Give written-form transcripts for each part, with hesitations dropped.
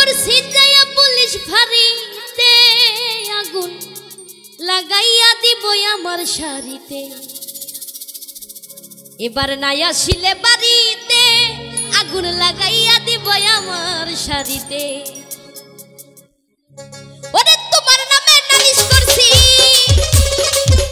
করছি যাইয়া পুলিশ ফাঁড়িতে আগুন লাগাইয়া দিব আমার শাড়িতে। এবার নাই আসিলে বাড়িতে আগুন লাগাইয়া দিব আমার শাড়িতে। ওরে তোমার নামে নালিশ করছি,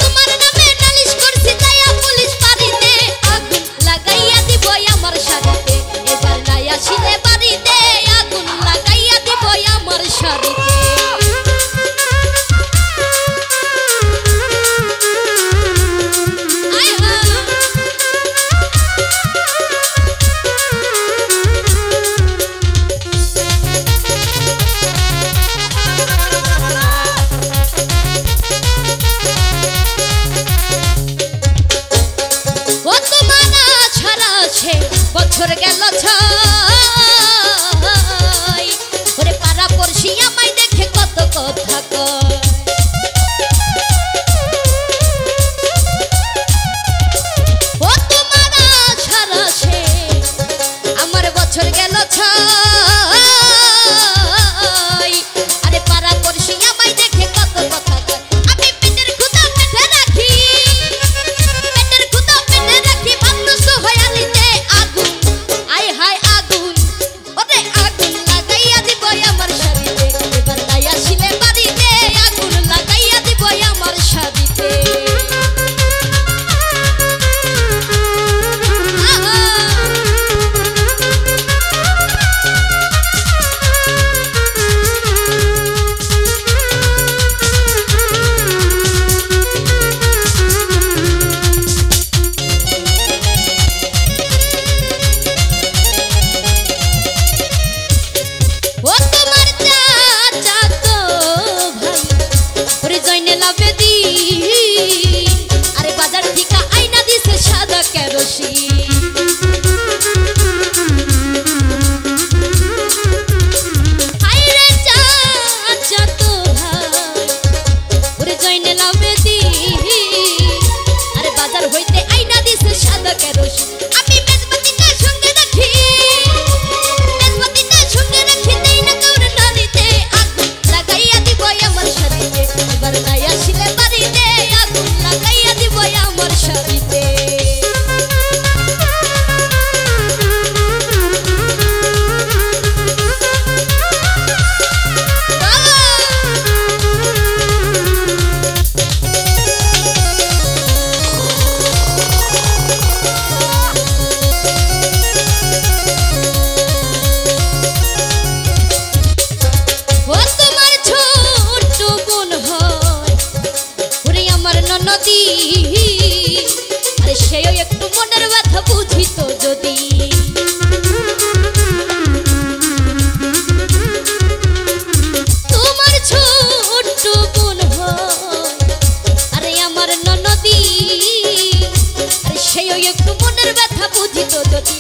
তোমার নামে নালিশ করছি যাইয়া পুলিশ ফাঁড়িতে আগুন লাগাইয়া দিব আমার শাড়িতে। এবার নাই আসিলে বাড়িতে আগুন লাগাইয়া দিব আমার শাড়িতে। বছর গেল ছয়, ওরে পাড়া পড়শি আমায় দেখে কত কথা কয়। ও তোমার ছাড়া সে আমার বছর গেল ছয়, আরে পাড়া পড়শি আমায় দেখে কত কথা কয়। আমি পেটের ক্ষুধা পেটে রাখি, পেটের ক্ষুধা পেটে রাখি ভাবনষ্ট হয়ে আলিতে আগুন। আয় হায় আগুন, ওরে আগুন লাগাইয়া দিব আমার শাড়িতে। এবার নাই আসিলে বাড়িতে আগুন লাগাইয়া দিব আমার শাড়িতে। আরে বাজার থেকে আইনা দিছে সাদা কেরোসিন। আইরে চাচা তো ভাই ওরে জয়নেল আবেদিন, আরে বাজার হইতে আইনা দিছে সাদা কেরোসিন। আমি মেজবাতিটা সঙ্গে রাখি, মেজবাতিটা সঙ্গে রাখি দেই না কাউরে নালিতে আগুন লাগাইয়া দিব আমার শাড়িতে। এবার নাই আসিলে বাড়িতে আগুন লাগাইয়া দিব আমার শাড়িতে। ও তোমার ছোট বোন হয় ওরে আমার ননদি, আরে সেও একটু মনের ব্যথা বুঝিত যদি। তোমার ছোট বোন হয় আরে আমার ননদি, আরে সেও একটু মনের ব্যথা বুঝিত যদি।